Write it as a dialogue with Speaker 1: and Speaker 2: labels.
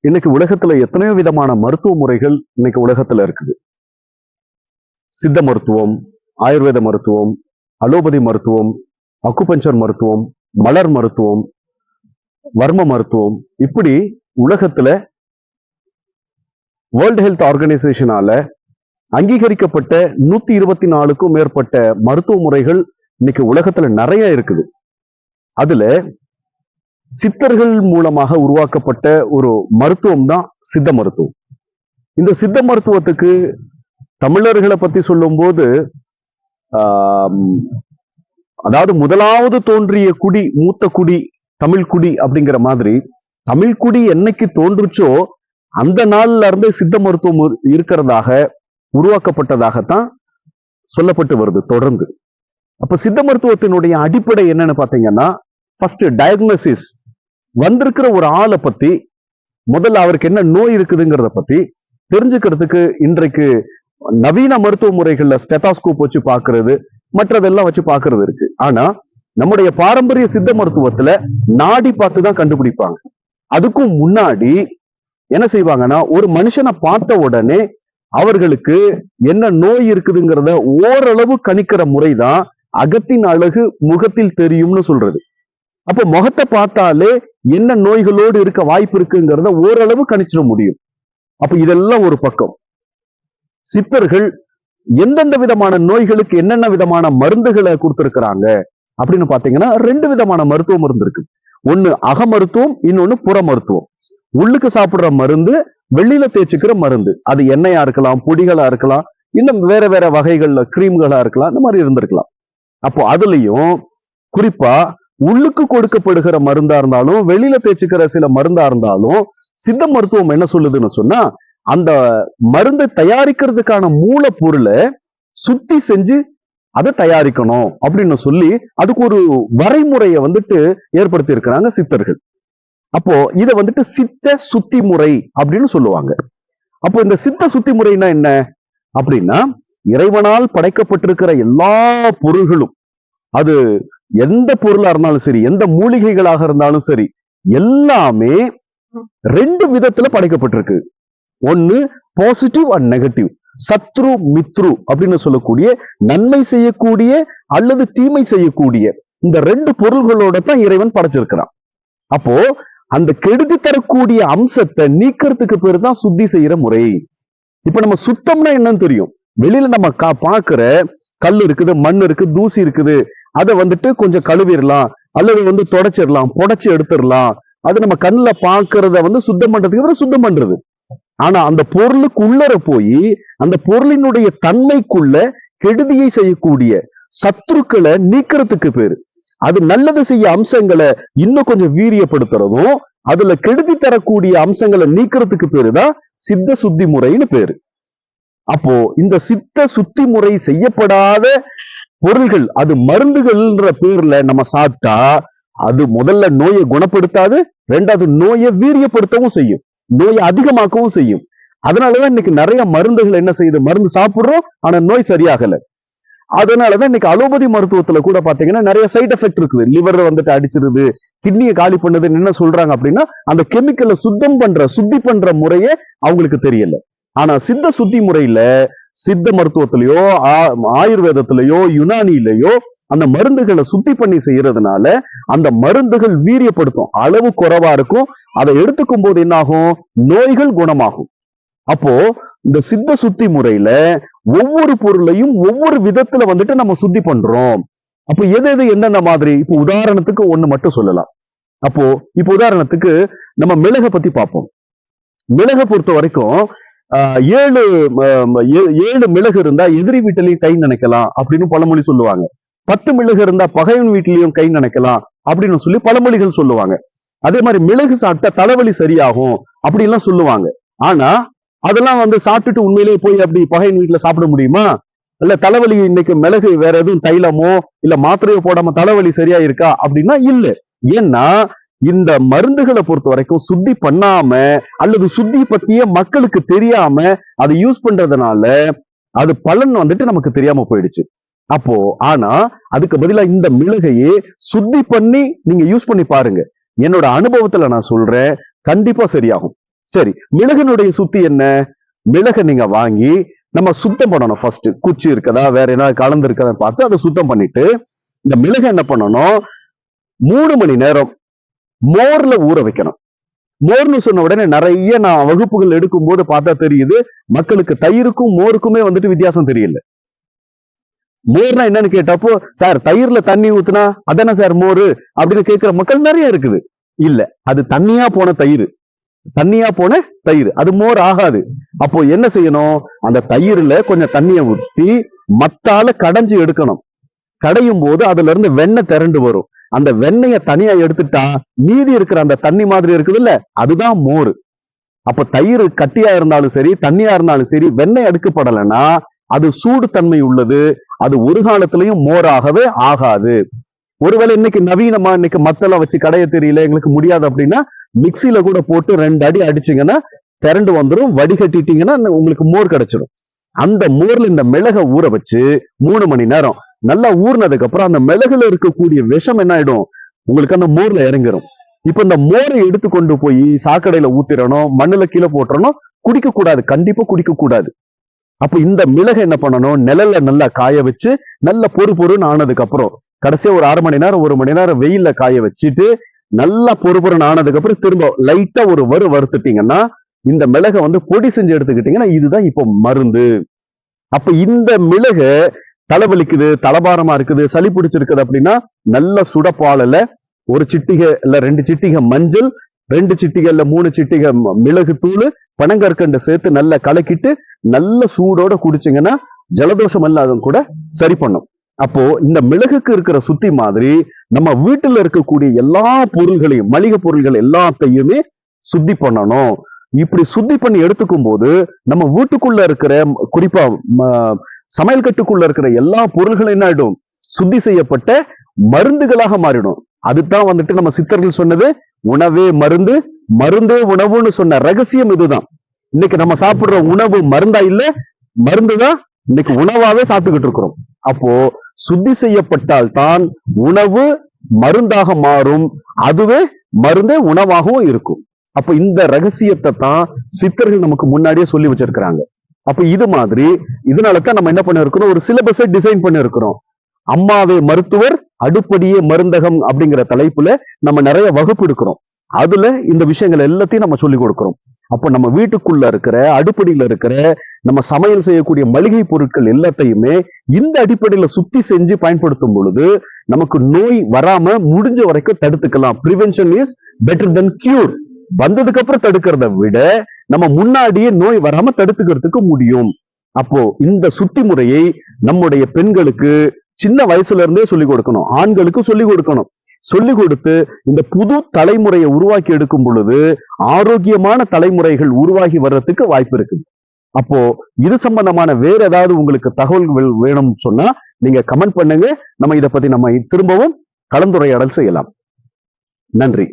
Speaker 1: இன்னைக்கு உலகத்துல எத்தனையோ விதமான மருத்துவ முறைகள் இன்னைக்கு உலகத்துல இருக்குது. சித்த மருத்துவம், ஆயுர்வேத மருத்துவம், அலோபதி மருத்துவம், அக்குபஞ்சர் மருத்துவம், மலர் மருத்துவம், வர்ம மருத்துவம், இப்படி உலகத்துல வேர்ல்ட் ஹெல்த் ஆர்கனைசேஷனால அங்கீகரிக்கப்பட்ட 124க்கும் மேற்பட்ட மருத்துவ முறைகள் இன்னைக்கு உலகத்துல நிறைய இருக்குது. அதுல சித்தர்கள் மூலமாக உருவாக்கப்பட்ட ஒரு மருத்துவம் தான் சித்த மருத்துவம். இந்த சித்த மருத்துவத்துக்கு தமிழர்களை பத்தி சொல்லும் போது அதாவது முதலாவது தோன்றிய குடி, மூத்த குடி தமிழ் குடி அப்படிங்கிற மாதிரி, தமிழ் குடி என்னைக்கு தோன்றுச்சோ அந்த நாள்ல இருந்தே சித்த மருத்துவம் இருக்கிறதாக உருவாக்கப்பட்டதாகத்தான் சொல்லப்பட்டு வருது தொடர்ந்து. அப்ப சித்த மருத்துவத்தினுடைய அடிப்படை என்னன்னு பாத்தீங்கன்னா, ஃபர்ஸ்ட் டயக்னோசிஸ், வந்திருக்கிற ஒரு ஆளை பத்தி முதல்ல அவருக்கு என்ன நோய் இருக்குதுங்கிறத பத்தி தெரிஞ்சுக்கிறதுக்கு இன்றைக்கு நவீன மருத்துவ முறைகள்ல ஸ்டெத்தாஸ்கோப் வச்சு பாக்குறது, மற்றதெல்லாம் வச்சு பாக்குறது இருக்கு. ஆனா நம்முடைய பாரம்பரிய சித்த மருத்துவத்துல நாடி பார்த்து தான் கண்டுபிடிப்பாங்க. அதுக்கும் முன்னாடி என்ன செய்வாங்கன்னா, ஒரு மனுஷனை பார்த்த உடனே அவர்களுக்கு என்ன நோய் இருக்குதுங்கிறத ஓரளவு கணிக்கிற முறைதான் அகத்தின் அழகு முகத்தில் தெரியும்னு சொல்றது. அப்ப முகத்தை பார்த்தாலே என்ன நோய்களோடு இருக்க வாய்ப்பு இருக்குங்கிறத ஓரளவு கணிச்சிட முடியும். அப்ப இதெல்லாம் ஒரு பக்கம். சித்தர்கள் எந்தெந்த விதமான நோய்களுக்கு என்னென்ன விதமான மருந்துகளை கொடுத்திருக்கிறாங்க அப்படின்னு பாத்தீங்கன்னா, 2 விதமான மருத்துவ மருந்து இருக்கு. ஒண்ணு அக மருத்துவம், இன்னொன்னு புற மருத்துவம். உள்ளுக்கு சாப்பிடுற மருந்து, வெளியில தேய்ச்சிக்கிற மருந்து. அது எண்ணெயா இருக்கலாம், பொடிகளா இருக்கலாம், இன்னும் வேற வேற வகைகள்ல கிரீம்களா இருக்கலாம், இந்த மாதிரி இருந்திருக்கலாம். அப்போ அதுலயும் குறிப்பா உள்ளுக்கு கொடுக்கப்படுகிற மருந்தா இருந்தாலும், வெளியில தேய்ச்சிக்கிற சில மருந்தா இருந்தாலும், சித்த மருத்துவம் என்ன சொல்லுதுன்னு சொன்னா, அந்த மருந்தை தயாரிக்கிறதுக்கான மூலப்பொருளை சுத்தி செஞ்சு அதை தயாரிக்கணும் அப்படின்னு சொல்லி அதுக்கு ஒரு வரைமுறையை ஏற்படுத்தி இருக்கிறாங்க சித்தர்கள். அப்போ இதை சித்த சுத்தி முறை அப்படின்னு சொல்லுவாங்க. அப்போ இந்த சித்த சுத்தி முறைனா என்ன அப்படின்னா, இறைவனால் படைக்கப்பட்டிருக்கிற எல்லா பொருள்களும், அது எந்த பொருளா இருந்தாலும் சரி, எந்த மூலிகைகளாக இருந்தாலும் சரி, எல்லாமே 2 விதத்துல படைக்கப்பட்டிருக்கு. ஒன்னு பாசிட்டிவ் அண்ட் நெகட்டிவ், சத்ரு மித்ரு அப்படின்னு சொல்லக்கூடிய நன்மை செய்யக்கூடிய அல்லது தீமை செய்யக்கூடிய இந்த 2 பொருள்களோட தான் இறைவன் படைச்சிருக்கிறான். அப்போ அந்த கெடுதி தரக்கூடிய அம்சத்தை நீக்கிறதுக்கு பேரு தான் சுத்தி செய்யற முறை. இப்ப நம்ம சுத்தம்னா என்னன்னு தெரியும். வெளியில நம்ம பாக்குற கல் இருக்குது, மண் இருக்கு, தூசி இருக்குது, அதை கொஞ்சம் கழுவிடலாம் அல்லது தொடச்சிடலாம், புடைச்சு எடுத்துடலாம். அது நம்ம கண்ணுல பாக்குறத சுத்தம் பண்றதுக்கு சுத்தம் பண்றது. ஆனா அந்த பொருளுக்கு உள்ளர போய் அந்த பொருளினுடைய தன்மைக்குள்ள கெடுதியை செய்யக்கூடிய சத்துருக்களை நீக்கிறதுக்கு பேரு, அது நல்லது செய்ய அம்சங்களை இன்னும் கொஞ்சம் வீரியப்படுத்துறதும், அதுல கெடுதி தரக்கூடிய அம்சங்களை நீக்கிறதுக்கு பேருதான் சித்த சுத்தி முறைன்னு பேரு. அப்போ இந்த சித்த சுத்தி முறை செய்யப்படாத பொருள்கள், அது மருந்துகள்ன்ற பேர்ல நம்ம சாப்பிட்டா அது முதல்ல நோயை குணப்படுத்தாது, 2வது நோயை வீரியப்படுத்தவும் செய்யும், நோயை அதிகமாக்கவும் செய்யும். அதனாலதான் இன்னைக்கு நிறைய மருந்துகள் என்ன செய்யுது, மருந்து சாப்பிடுறோம் ஆனா நோய் சரியாகல. அதனாலதான் இன்னைக்கு அலோபதி மருத்துவத்துல கூட பாத்தீங்கன்னா நிறைய சைட் எஃபெக்ட் இருக்குது. லிவர் அடிச்சிருது, கிட்னியை காலி பண்ணுதுன்னு என்ன சொல்றாங்க அப்படின்னா, அந்த கெமிக்கலை சுத்தி பண்ற முறையே அவங்களுக்கு தெரியல. ஆனா சித்த சுத்தி முறையில, சித்த மருத்துவத்திலேயோ ஆயுர்வேதத்திலேயோ யுனானிலேயோ அந்த மருந்துகளை சுத்தி பண்ணி செய்யறதுனால அந்த மருந்துகள் வீரியப்படுத்தும், அளவு குறைவா இருக்கும். அதை எடுத்துக்கும் போது என்னாகும், நோய்கள் குணமாகும். அப்போ இந்த சித்த சுத்தி முறையில ஒவ்வொரு பொருளையும் ஒவ்வொரு விதத்துல நம்ம சுத்தி பண்றோம். அப்போ எது எந்தெந்த மாதிரி, இப்போ உதாரணத்துக்கு ஒண்ணு மட்டும் சொல்லலாம். அப்போ இப்போ உதாரணத்துக்கு நம்ம மிளகை பத்தி பார்ப்போம். மிளகை பொறுத்த வரைக்கும் 7 மிளகு இருந்தா எதிரி வீட்டிலையும் கை நினைக்கலாம் அப்படின்னு பழமொழி சொல்லுவாங்க. 10 மிளகு இருந்தா பகைவன் வீட்டிலையும் கை நினைக்கலாம் அப்படின்னு சொல்லி பழமொழிகள் சொல்லுவாங்க. அதே மாதிரி மிளகு சாப்பிட்டா தலைவலி சரியாகும் அப்படின்லாம் சொல்லுவாங்க. ஆனா அதெல்லாம் சாப்பிட்டுட்டு உண்மையிலேயே போய் அப்படி பகைவன் வீட்டுல சாப்பிட முடியுமா? இல்ல தலைவலி இன்னைக்கு மிளகு வேற எதுவும் தைலமோ இல்ல மாத்திரையோ போடாம தலைவலி சரியா இருக்கா அப்படின்னா இல்ல. ஏன்னா இந்த மருந்துகளை பொறுத்த வரைக்கும் சுத்தி பண்ணாம அல்லது சுத்தி பத்திய மக்களுக்கு தெரியாம அதை யூஸ் பண்றதுனால அது பலன் நமக்கு தெரியாம போயிடுச்சு. அப்போ ஆனா அதுக்கு பதிலா இந்த மிளகையே சுத்தி பண்ணி நீங்க யூஸ் பண்ணி பாருங்க. என்னோட அனுபவத்துல நான் சொல்றேன், கண்டிப்பா சரியாகும். சரி, மிளகனுடைய சுத்தி என்ன? மிளகை நீங்க வாங்கி நம்ம சுத்தம் பண்ணணும். ஃபர்ஸ்ட் குச்சி இருக்கதா வேற ஏதாவது கலந்து இருக்கதா பார்த்து அதை சுத்தம் பண்ணிட்டு இந்த மிளகை என்ன பண்ணணும், 3 மணி நேரம் மோர்ல ஊற வைக்கணும். மோர்னு சொன்ன உடனே நிறைய நான் வகுப்புகள் எடுக்கும் போது பார்த்தா தெரியுது, மக்களுக்கு தயிருக்கும் மோருக்குமே வந்துட்டு வித்தியாசம் தெரியல. மோர்னா என்னன்னு கேட்டப்போ, சார் தயிர்ல தண்ணி ஊத்துனா அதானே சார் மோரு அப்படின்னு கேட்கிற மக்கள் நிறைய இருக்குது. இல்ல, அது தண்ணியா போன தயிர், தண்ணியா போன தயிர், அது மோர் ஆகாது. அப்போ என்ன செய்யணும், அந்த தயிர்ல கொஞ்சம் தண்ணியை ஊற்றி மத்தால கடைஞ்சு எடுக்கணும். கடையும் போது அதுல இருந்து வெண்ணெய் திரண்டு வரும். அந்த வெண்ணெய தனியா எடுத்துட்டா மீதி இருக்கிற அந்த தண்ணி மாதிரி இருக்குது இல்ல, அதுதான் மோர். அப்ப தயிர் கட்டியா இருந்தாலும் சரி தண்ணியா இருந்தாலும் சரி வெண்ணெய் எடுக்கப்படலைன்னா அது சூடு தன்மை உள்ளது, அது ஒரு காலத்திலையும் மோராகவே ஆகாது. ஒருவேளை இன்னைக்கு நவீனமா இன்னைக்கு மத்தெல்லாம் வச்சு கடைய தெரியல எங்களுக்கு முடியாது அப்படின்னா மிக்சியில கூட போட்டு 2 அடி அடிச்சிங்கன்னா திரண்டு வந்துடும், வடிகட்டிட்டீங்கன்னா உங்களுக்கு மோர் கிடைச்சிடும். அந்த மோர்ல இந்த மிளகை ஊற வச்சு 3 மணி நேரம் நல்லா ஊர்னதுக்கு அப்புறம் அந்த மிளகுல இருக்கக்கூடிய விஷம் என்ன ஆயிடும், உங்களுக்கு அந்த மோர்ல இறங்கிடும். இப்ப இந்த மோரை எடுத்து கொண்டு போய் சாக்கடையில ஊத்திரணும், மண்ணுல கீழே போட்டுறணும், குடிக்க கூடாது, கண்டிப்பா குடிக்க கூடாது. அப்ப இந்த மிளகை என்ன பண்ணணும், நிழல்ல நல்லா காய வச்சு நல்ல பொறுன்னு ஆனதுக்கு அப்புறம் கடைசியா ஒரு 1/2 மணி நேரம் 1 மணி நேரம் வெயில்ல காய வச்சுட்டு நல்லா பொறுன்னு ஆனதுக்கு அப்புறம் திரும்ப லைட்டா ஒரு வறுத்துட்டீங்கன்னா இந்த மிளகை வந்து பொடி செஞ்சு எடுத்துக்கிட்டீங்கன்னா இதுதான் இப்போ மருந்து. அப்ப இந்த மிளகை தலைவலிக்குது, தலபாரமா இருக்குது, சளி பிடிச்சிருக்குது அப்படின்னா நல்ல சுடப்பாலல 1 சிட்டிகை இல்ல 2 சிட்டிகை மஞ்சள், 2 சிட்டிகை இல்ல 3 சிட்டிகை மிளகு தூள், பனங்கற்கண்டு சேர்த்து நல்லா கலக்கிட்டு நல்ல சூடோட குடிச்சிங்கன்னா ஜலதோஷம் இல்லாத கூட சரி பண்ணும். அப்போ இந்த மிளகுக்கு இருக்கிற சுத்தி மாதிரி நம்ம வீட்டுல இருக்கக்கூடிய எல்லா பொருள்களையும் மளிகை பொருள்கள் எல்லாத்தையுமே சுத்தி பண்ணணும். இப்படி சுத்தி பண்ணி எடுத்துக்கும் போது நம்ம வீட்டுக்குள்ள இருக்கிற குறிப்பா சமையல் கட்டுக்குள்ள இருக்கிற எல்லா பொருள்களும் என்ன ஆயிடும், சுத்தி செய்யப்பட்ட மருந்துகளாக மாறிடும். அதுதான் வந்துட்டு நம்ம சித்தர்கள் சொன்னது உணவே மருந்து, மருந்தே உணவுன்னு சொன்ன ரகசியம் இதுதான். இன்னைக்கு நம்ம சாப்பிடுற உணவு மருந்தா இல்ல, மருந்துதான் இன்னைக்கு உணவாவே சாப்பிட்டுக்கிட்டு இருக்கிறோம். அப்போ சுத்தி செய்யப்பட்டால் தான் உணவு மருந்தாக மாறும், அதுவே மருந்தே உணவாகவும் இருக்கும். அப்ப இந்த ரகசியத்தை தான் சித்தர்கள் நமக்கு முன்னாடியே சொல்லி வச்சிருக்கிறாங்க. அப்ப இது மாதிரி இதனாலதான் நம்ம என்ன பண்ணிருக்கிறோம், ஒரு சிலபஸை டிசைன் பண்ணிருக்கிறோம். அம்மாவே மருத்துவர் அடுப்படியே மருந்தகம் அப்படிங்கிற தலைப்புல நம்ம நிறைய வகுப்பு எடுக்கிறோம். அதுல இந்த விஷயங்கள் எல்லாத்தையும் நம்ம சொல்லி கொடுக்கிறோம். அப்போ நம்ம வீட்டுக்குள்ள இருக்கிற அடுப்படியில இருக்கிற நம்ம சமையல் செய்யக்கூடிய மளிகை பொருட்கள் எல்லாத்தையுமே இந்த அடிப்படையில சுத்தி செஞ்சு பயன்படுத்தும் பொழுது நமக்கு நோய் வராம முடிஞ்ச வரைக்கும் தடுத்துக்கலாம். Prevention is better than cure. வந்ததுக்கு அப்புறம் தடுக்கிறத விட நம்ம முன்னாடியே நோய் வராம தடுத்துக்கிறதுக்கு முடியும். அப்போ இந்த சுத்தி முறையை நம்முடைய பெண்களுக்கு சின்ன வயசுல இருந்தே சொல்லிக் கொடுக்கணும், ஆண்களுக்கு சொல்லிக் கொடுக்கணும். சொல்லிக் கொடுத்து இந்த புது தலைமுறையை உருவாக்கி எடுக்கும் பொழுது ஆரோக்கியமான தலைமுறைகள் உருவாகி வர்றதுக்கு வாய்ப்பு இருக்கு. அப்போ இது சம்பந்தமான வேற ஏதாவது உங்களுக்கு தகவல்கள் வேணும்னு சொன்னா நீங்க கமெண்ட் பண்ணுங்க. நம்ம இதை பத்தி நம்ம திரும்பவும் கலந்துரையாடல் செய்யலாம். நன்றி.